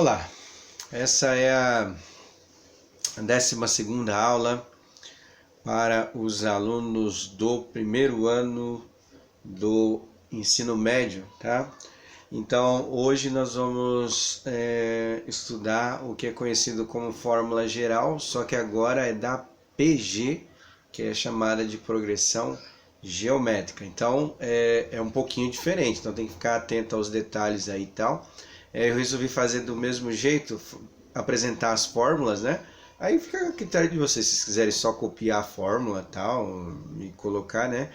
Olá, essa é a 12ª aula para os alunos do primeiro ano do ensino médio, tá? Então, hoje nós vamos estudar o que é conhecido como fórmula geral, só que agora é da PG, que é chamada de progressão geométrica. Então, é um pouquinho diferente, então tem que ficar atento aos detalhes aí e tal. Eu resolvi fazer do mesmo jeito, apresentar as fórmulas, né? Aí fica a critério de vocês, se vocês quiserem só copiar a fórmula e tal, e colocar, né?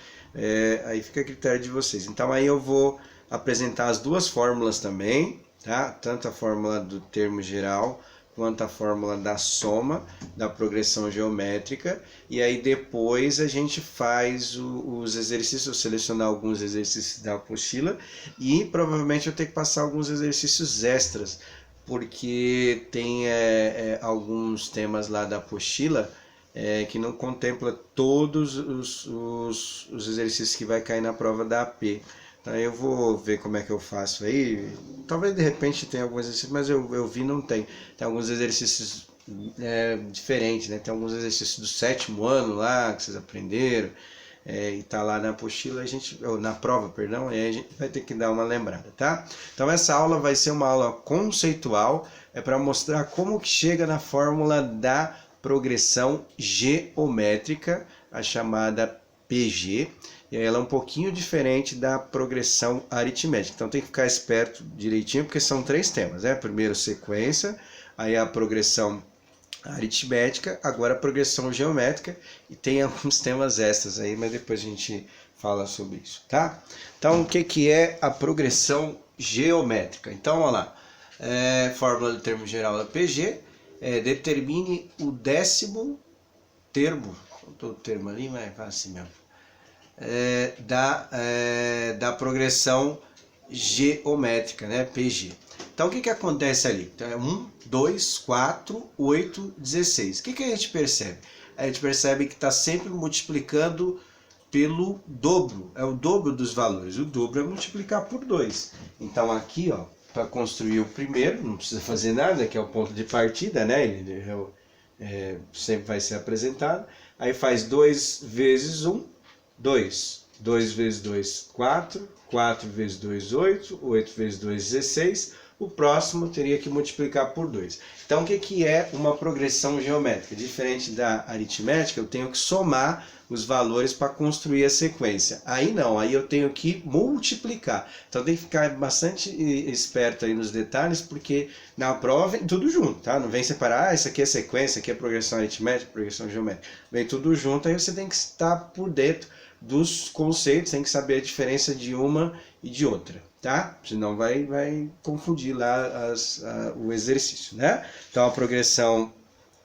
Aí fica a critério de vocês. Então aí eu vou apresentar as duas fórmulas também, tá? Tanto a fórmula do termo geral, quanto a fórmula da soma, da progressão geométrica, e aí depois a gente faz os exercícios, eu selecionar alguns exercícios da apostila, e provavelmente eu tenho que passar alguns exercícios extras, porque tem alguns temas lá da apostila que não contempla todos os exercícios que vai cair na prova da AP. Então eu vou ver como é que eu faço aí. Talvez de repente tenha alguns exercícios, mas eu vi não tem. Tem alguns exercícios diferentes, né? Tem alguns exercícios do 7º ano lá que vocês aprenderam. E tá lá na apostila, na prova, perdão, e aí a gente vai ter que dar uma lembrada, tá? Então essa aula vai ser uma aula conceitual, para mostrar como que chega na fórmula da progressão geométrica, a chamada PG, e ela é um pouquinho diferente da progressão aritmética. Então tem que ficar esperto direitinho, porque são 3 temas, né? Primeiro sequência, aí a progressão aritmética, agora a progressão geométrica, e tem alguns temas extras aí, mas depois a gente fala sobre isso, tá? Então o que é a progressão geométrica? Então, olha lá, fórmula do termo geral da PG, determine o 10º termo, faltou o termo ali, mas fala assim mesmo, da progressão geométrica, né, PG. Então o que acontece ali? Então é 1, 2, 4, 8, 16. O que a gente percebe? A gente percebe que está sempre multiplicando pelo dobro, é o dobro dos valores. O dobro é multiplicar por 2. Então aqui, ó, para construir o primeiro, não precisa fazer nada, que é o ponto de partida, né? Ele sempre vai ser apresentado. Aí faz 2 vezes 1, 2. 2 vezes 2, 4. 4 vezes 2, 8. 8 vezes 2, 16. O próximo teria que multiplicar por 2. Então o que é uma progressão geométrica? Diferente da aritmética, eu tenho que somar os valores para construir a sequência. Aí não, aí eu tenho que multiplicar. Então tem que ficar bastante esperto aí nos detalhes, porque na prova vem tudo junto, tá? Não vem separar, isso aqui é sequência, isso aqui é progressão aritmética, progressão geométrica. Vem tudo junto, aí você tem que estar por dentro dos conceitos, tem que saber a diferença de uma e de outra, tá? Senão vai confundir lá o exercício, né? Então a progressão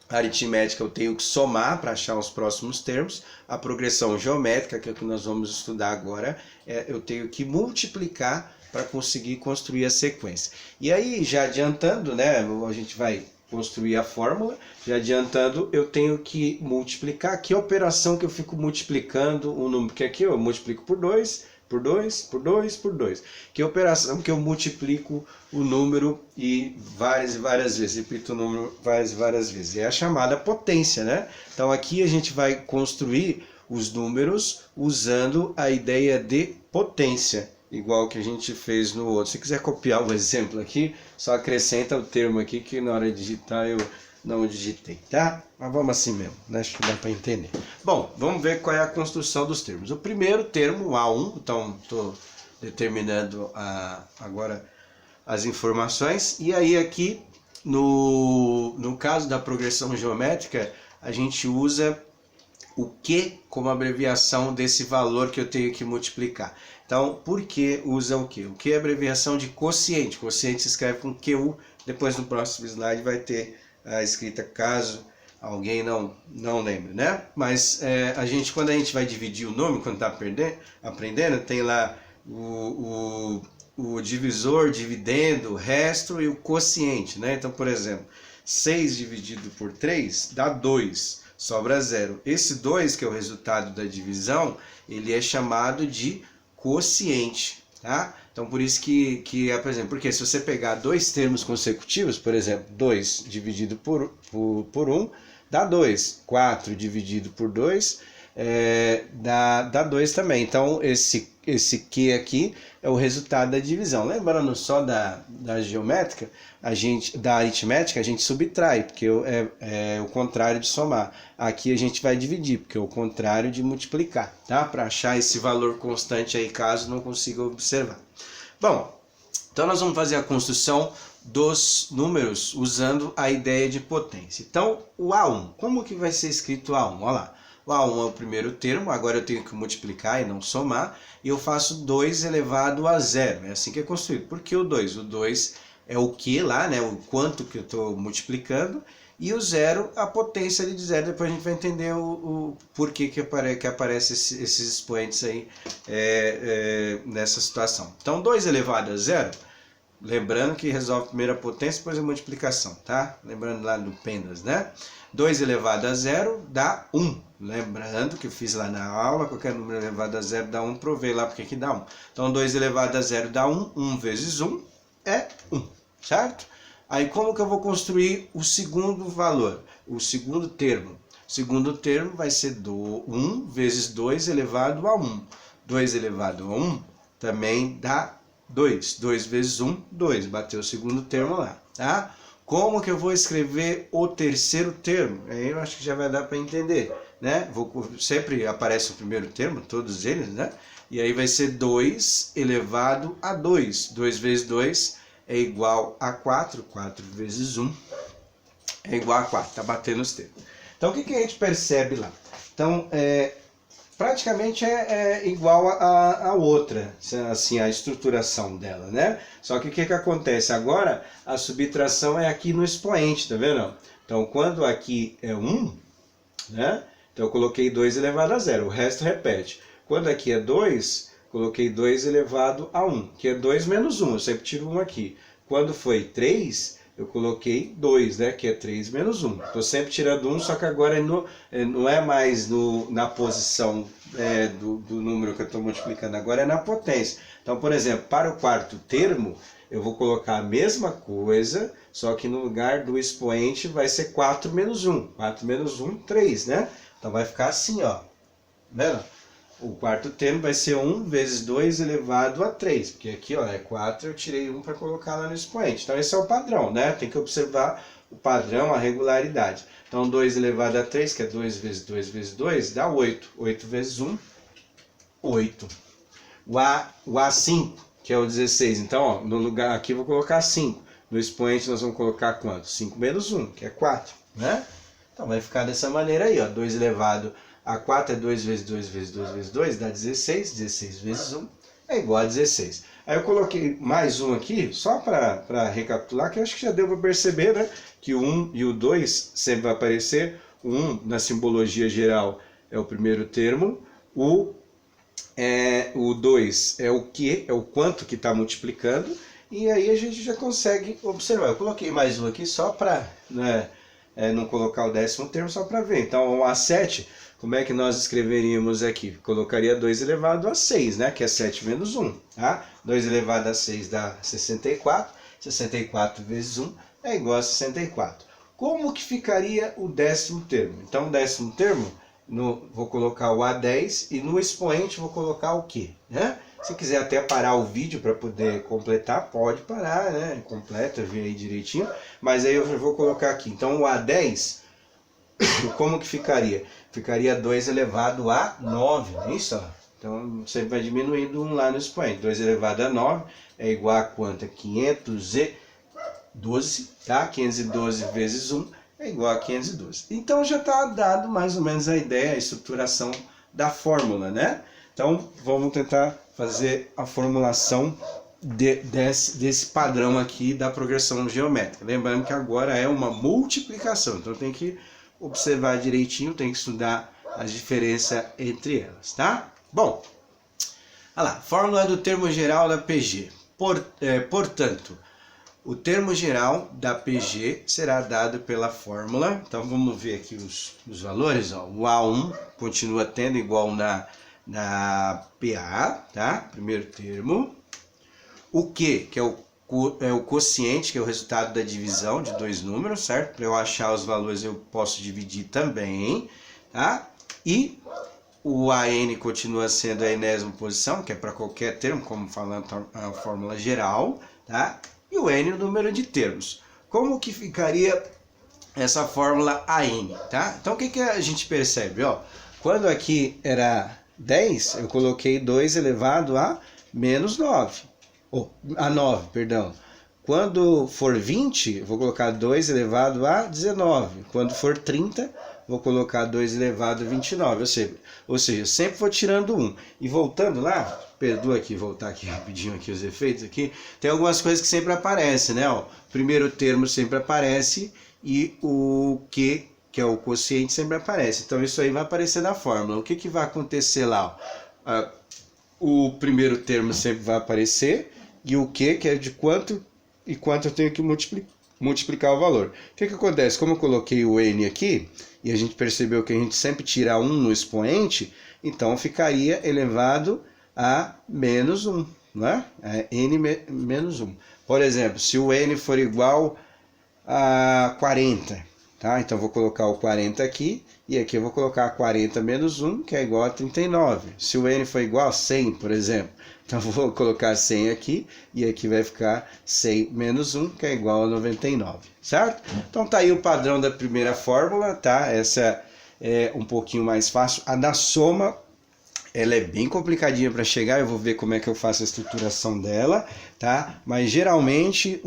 aritmética eu tenho que somar para achar os próximos termos. A progressão geométrica, que é o que nós vamos estudar agora, eu tenho que multiplicar para conseguir construir a sequência. E aí, já adiantando, né, a gente vai construir a fórmula, já adiantando, eu tenho que multiplicar. Que operação que eu fico multiplicando o número? Porque aqui eu multiplico por 2, por 2, por 2, por 2. Que operação que eu multiplico o número e várias vezes, repito o número várias e várias vezes. É a chamada potência, né? Então aqui a gente vai construir os números usando a ideia de potência, igual que a gente fez no outro. Se quiser copiar o exemplo aqui, só acrescenta o termo aqui que na hora de digitar eu não digitei, tá? Mas vamos assim mesmo, né? Acho que dá para entender. Bom, vamos ver qual é a construção dos termos. O primeiro termo, A1, então estou determinando agora as informações. E aí aqui, no caso da progressão geométrica, a gente usa o Q como abreviação desse valor que eu tenho que multiplicar. Então, por que usa o Q? O Q é abreviação de quociente. Quociente se escreve com QU. Depois no próximo slide vai ter a escrita caso alguém não lembre, né? Mas quando a gente vai dividir o número, quando está aprendendo, tem lá o divisor, dividendo, o resto e o quociente, né? Então, por exemplo, 6 dividido por 3 dá 2, sobra 0. Esse 2, que é o resultado da divisão, ele é chamado de quociente, tá? Então, por isso que é, por exemplo, porque se você pegar dois termos consecutivos, por exemplo, 2 dividido por 1, dá 2. 4 dividido por 2, dá 2 também. Então, esse Q aqui é o resultado da divisão. Lembrando só da geométrica, da aritmética, a gente subtrai, porque é o contrário de somar. Aqui a gente vai dividir, porque é o contrário de multiplicar, tá? Para achar esse valor constante aí, caso não consiga observar. Bom, então nós vamos fazer a construção dos números usando a ideia de potência. Então, o A1, como que vai ser escrito A1? Olha lá. O A1 é o primeiro termo, agora eu tenho que multiplicar e não somar, e eu faço 2 elevado a 0. É assim que é construído. Por que o 2? O 2 é o que lá, né? O quanto que eu estou multiplicando, e o 0, a potência de 0. Depois a gente vai entender o porquê que aparece esses expoentes aí nessa situação. Então, 2 elevado a 0, lembrando que resolve primeiro a potência, depois a multiplicação, tá? Lembrando lá do Pendas, né? 2 elevado a 0 dá 1. Lembrando que eu fiz lá na aula, qualquer número elevado a 0 dá 1, provei lá porque que dá 1. Então, 2 elevado a 0 dá 1, 1 vezes 1 é 1, certo? Aí, como que eu vou construir o segundo valor, o segundo termo? O segundo termo vai ser 1 vezes 2 elevado a 1. 2 elevado a 1 também dá 2. 2 vezes 1, 2. Bateu o segundo termo lá, tá? Como que eu vou escrever o terceiro termo? Aí eu acho que já vai dar para entender, né? Sempre aparece o primeiro termo, todos eles, né? E aí vai ser 2 elevado a 2. 2 vezes 2 é igual a 4. 4 vezes 1 é igual a 4. Tá batendo os termos. Então, o que a gente percebe lá? Então, praticamente é igual a outra, assim, a estruturação dela, né? Só que o que acontece? Agora, a subtração é aqui no expoente, tá vendo? Então, quando aqui é 1, né? Então, eu coloquei 2 elevado a 0, o resto repete. Quando aqui é 2, coloquei 2 elevado a 1, que é 2 menos 1, eu sempre tiro 1 aqui. Quando foi 3, eu coloquei 2, né, que é 3 menos 1. Estou sempre tirando 1, só que agora não é mais na posição do número que eu estou multiplicando, agora é na potência. Então, por exemplo, para o quarto termo, eu vou colocar a mesma coisa, só que no lugar do expoente vai ser 4 menos 1. 4 menos 1, 3, né? Então vai ficar assim, ó. Vendo? O quarto termo vai ser 1 vezes 2 elevado a 3, porque aqui ó, é 4, eu tirei 1 para colocar lá no expoente. Então esse é o padrão, né? Tem que observar o padrão, a regularidade. Então 2 elevado a 3, que é 2 vezes 2 vezes 2, dá 8. 8 vezes 1, 8. O A5, que é o 16. Então, ó, no lugar aqui eu vou colocar 5. No expoente nós vamos colocar quanto? 5 menos 1, que é 4, né? Então vai ficar dessa maneira aí, ó. 2 elevado a 4 é 2 vezes 2 vezes 2 vezes 2, dá 16. 16 vezes 1 é igual a 16. Aí eu coloquei mais um aqui, só para recapitular, que eu acho que já deu para perceber, né? Que o 1 e o 2 sempre vai aparecer. O 1, na simbologia geral, é o primeiro termo. O 2 é o que, é o quanto que está multiplicando. E aí a gente já consegue observar. Eu coloquei mais um aqui só para não colocar o décimo termo, só para ver. Então, o A7, como é que nós escreveríamos aqui? Colocaria 2 elevado a 6, né? Que é 7 menos 1. Tá? 2 elevado a 6 dá 64. 64 vezes 1 é igual a 64. Como que ficaria o décimo termo? Então, o décimo termo, vou colocar o A10 e no expoente vou colocar o quê? Né? Se quiser até parar o vídeo para poder completar, pode parar, né? Completa, vê aí direitinho. Mas aí eu vou colocar aqui. Então, o A10, como que ficaria? Ficaria 2 elevado a 9, não é isso? Ó? Então, sempre vai diminuindo um lá no expoente. 2 elevado a 9 é igual a quanto? 512, tá? 512 vezes 1 é igual a 512. Então, já está dado mais ou menos a ideia, a estruturação da fórmula, né? Então, vamos tentar fazer a formulação desse padrão aqui da progressão geométrica. Lembrando que agora é uma multiplicação, então tem que observar direitinho, tem que estudar a diferença entre elas, tá? Bom, olha lá, fórmula do termo geral da PG. Portanto, o termo geral da PG será dado pela fórmula. Então vamos ver aqui os valores. Ó. O A1 continua tendo igual na PA, tá? Primeiro termo. O Q, que é o quociente, que é o resultado da divisão de dois números, certo? Para eu achar os valores eu posso dividir também, tá? E o AN continua sendo a enésima posição, que é para qualquer termo, como falando a fórmula geral, tá? E o N, o número de termos. Como que ficaria essa fórmula AN, tá? Então o que a gente percebe, ó? Quando aqui era 10, eu coloquei 2 elevado a menos 9. A 9, perdão. Quando for 20, vou colocar 2 elevado a 19. Quando for 30, vou colocar 2 elevado a 29. Ou seja, sempre vou tirando 1. E voltando lá, perdoa aqui, voltar aqui rapidinho aqui os efeitos aqui. Tem algumas coisas que sempre aparecem, né? Ó, primeiro termo sempre aparece e o Q, que é o quociente, sempre aparece. Então isso aí vai aparecer na fórmula. O que vai acontecer lá? O primeiro termo sempre vai aparecer e o Q, que é de quanto e quanto eu tenho que multiplicar o valor. O que acontece? Como eu coloquei o N aqui, e a gente percebeu que a gente sempre tira 1 no expoente, então ficaria elevado a menos 1, né? N menos 1. Por exemplo, se o N for igual a 40, tá? Então vou colocar o 40 aqui, e aqui eu vou colocar 40 menos 1, que é igual a 39. Se o N for igual a 100, por exemplo, então vou colocar 100 aqui, e aqui vai ficar 100 menos 1, que é igual a 99, certo? Então tá aí o padrão da primeira fórmula, tá? Essa é um pouquinho mais fácil. A da soma, ela é bem complicadinha para chegar, eu vou ver como é que eu faço a estruturação dela, tá? Mas geralmente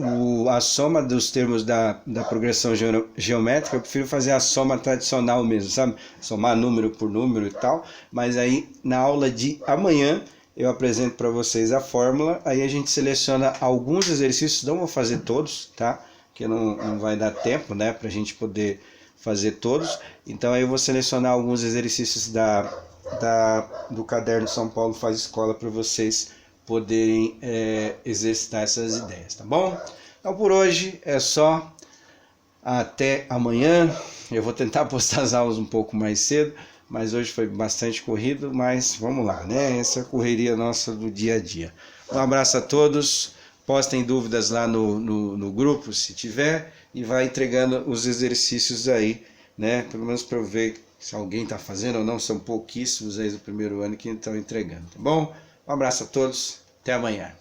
a soma dos termos da progressão geométrica, eu prefiro fazer a soma tradicional mesmo, sabe? Somar número por número e tal, mas aí na aula de amanhã eu apresento para vocês a fórmula, aí a gente seleciona alguns exercícios, não vou fazer todos, tá? Porque não vai dar tempo, né, pra gente poder fazer todos, então aí eu vou selecionar alguns exercícios do caderno São Paulo Faz Escola para vocês poderem exercitar essas ideias, tá bom? Então por hoje é só, até amanhã. Eu vou tentar postar as aulas um pouco mais cedo, mas hoje foi bastante corrido, mas vamos lá, né? Essa é a correria nossa do dia a dia. Um abraço a todos, postem dúvidas lá no grupo se tiver, e vai entregando os exercícios aí, né? Pelo menos para eu ver se alguém está fazendo ou não. São pouquíssimos aí do primeiro ano que estão entregando, tá bom? Um abraço a todos, até amanhã.